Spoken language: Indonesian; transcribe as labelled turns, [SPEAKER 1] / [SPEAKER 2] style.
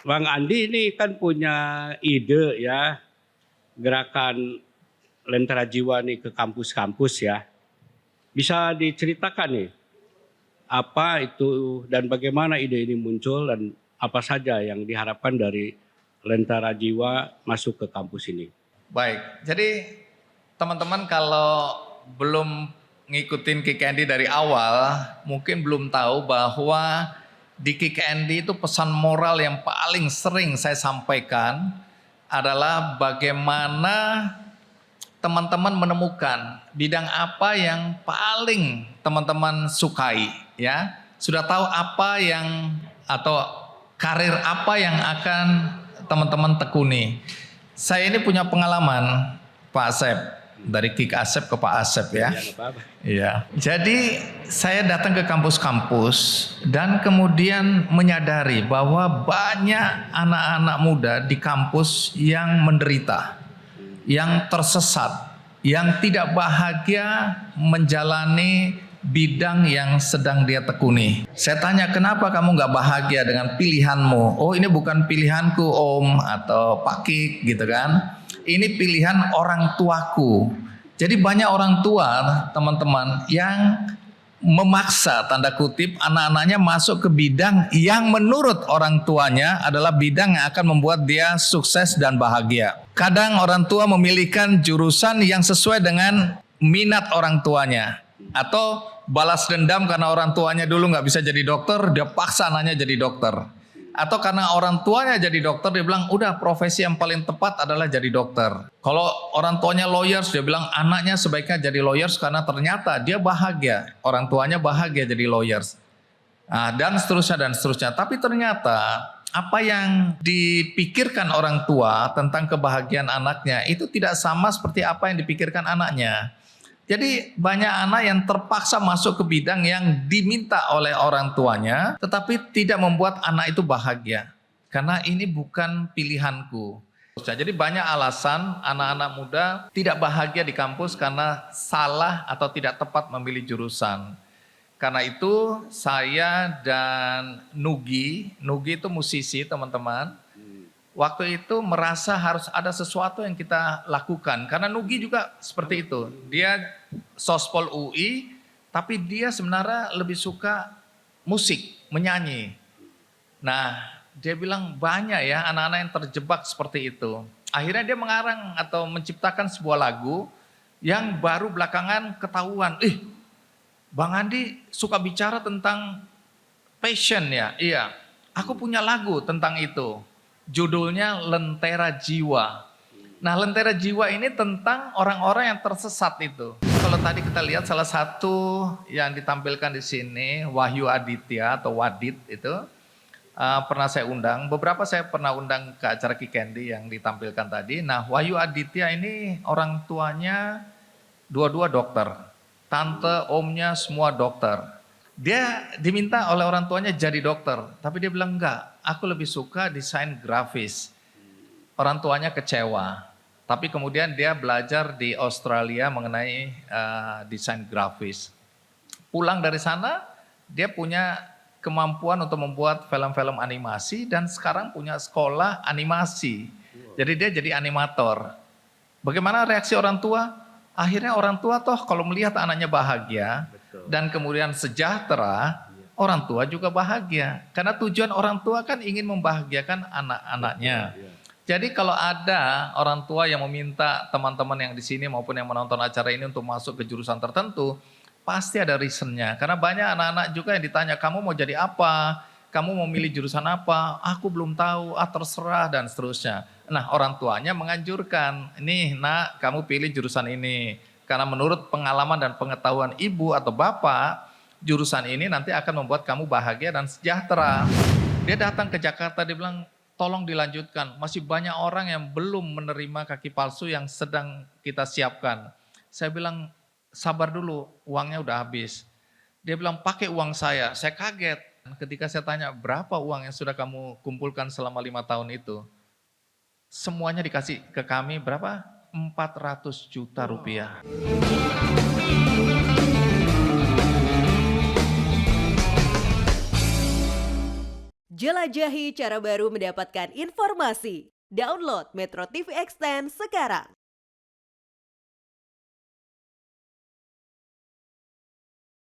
[SPEAKER 1] Bang Andi ini kan punya ide ya, gerakan Lentera Jiwa nih ke kampus-kampus ya. Bisa diceritakan nih apa itu dan bagaimana ide ini muncul dan apa saja yang diharapkan dari Lentera Jiwa masuk ke kampus ini.
[SPEAKER 2] Baik, jadi teman-teman kalau belum ngikutin Kick Andy dari awal, mungkin belum tahu bahwa di Kick Andy itu pesan moral yang paling sering saya sampaikan adalah bagaimana teman-teman menemukan bidang apa yang paling teman-teman sukai, ya. Sudah tahu apa yang atau karir apa yang akan teman-teman tekuni. Saya ini punya pengalaman, Pak Asep, dari Kick Asep ke Pak Asep ya. Iya. Jadi saya datang ke kampus-kampus dan kemudian menyadari bahwa banyak anak-anak muda di kampus yang menderita, yang tersesat, yang tidak bahagia menjalani bidang yang sedang dia tekuni. Saya tanya, kenapa kamu gak bahagia dengan pilihanmu? Oh, ini bukan pilihanku Om atau Pak Kik gitu kan. Ini pilihan orang tuaku. Jadi banyak orang tua teman-teman yang memaksa tanda kutip anak-anaknya masuk ke bidang yang menurut orang tuanya adalah bidang yang akan membuat dia sukses dan bahagia. Kadang orang tua memilihkan jurusan yang sesuai dengan minat orang tuanya. Atau balas dendam karena orang tuanya dulu nggak bisa jadi dokter, dia paksa anaknya jadi dokter. Atau karena orang tuanya jadi dokter, dia bilang udah profesi yang paling tepat adalah jadi dokter. Kalau orang tuanya lawyers, dia bilang anaknya sebaiknya jadi lawyers karena ternyata dia bahagia, orang tuanya bahagia jadi lawyers. Nah, dan seterusnya dan seterusnya. Tapi ternyata apa yang dipikirkan orang tua tentang kebahagiaan anaknya itu tidak sama seperti apa yang dipikirkan anaknya. Jadi banyak anak yang terpaksa masuk ke bidang yang diminta oleh orang tuanya, tetapi tidak membuat anak itu bahagia. Karena ini bukan pilihanku. Jadi banyak alasan anak-anak muda tidak bahagia di kampus karena salah atau tidak tepat memilih jurusan. Karena itu saya dan Nugi itu musisi teman-teman. Waktu itu merasa harus ada sesuatu yang kita lakukan. Karena Nugi juga seperti itu. Dia sospol UI, tapi dia sebenarnya lebih suka musik, menyanyi. Nah, dia bilang banyak ya anak-anak yang terjebak seperti itu. Akhirnya dia mengarang atau menciptakan sebuah lagu yang baru belakangan ketahuan. Bang Andi suka bicara tentang passion ya? Iya, aku punya lagu tentang itu. Judulnya Lentera Jiwa. Nah, Lentera Jiwa ini tentang orang-orang yang tersesat itu. Kalau tadi kita lihat salah satu yang ditampilkan di sini, Wahyu Aditya atau Wadid itu pernah saya undang. Beberapa saya pernah undang ke acara Kick Andy yang ditampilkan tadi. Nah, Wahyu Aditya ini orang tuanya dua-dua dokter. Tante, omnya semua dokter. Dia diminta oleh orang tuanya jadi dokter, tapi dia bilang enggak, aku lebih suka desain grafis. Orang tuanya kecewa, tapi kemudian dia belajar di Australia mengenai desain grafis. Pulang dari sana, dia punya kemampuan untuk membuat film-film animasi dan sekarang punya sekolah animasi. Jadi dia jadi animator. Bagaimana reaksi orang tua? Akhirnya orang tua toh kalau melihat anaknya bahagia dan kemudian sejahtera, orang tua juga bahagia. Karena tujuan orang tua kan ingin membahagiakan anak-anaknya. Jadi kalau ada orang tua yang meminta teman-teman yang di sini maupun yang menonton acara ini untuk masuk ke jurusan tertentu, pasti ada reasonnya. Karena banyak anak-anak juga yang ditanya, kamu mau jadi apa? Kamu mau milih jurusan apa? Aku belum tahu, terserah dan seterusnya. Nah, orang tuanya menganjurkan, nih nak kamu pilih jurusan ini. Karena menurut pengalaman dan pengetahuan ibu atau bapak, jurusan ini nanti akan membuat kamu bahagia dan sejahtera. Dia datang ke Jakarta, dia bilang tolong dilanjutkan. Masih banyak orang yang belum menerima kaki palsu yang sedang kita siapkan. Saya bilang sabar dulu, uangnya udah habis. Dia bilang pakai uang saya kaget. Ketika saya tanya berapa uang yang sudah kamu kumpulkan selama 5 tahun itu. Semuanya dikasih ke kami berapa? 400 juta rupiah.
[SPEAKER 3] Jelajahi cara baru mendapatkan informasi. Download Metro TV Extend sekarang.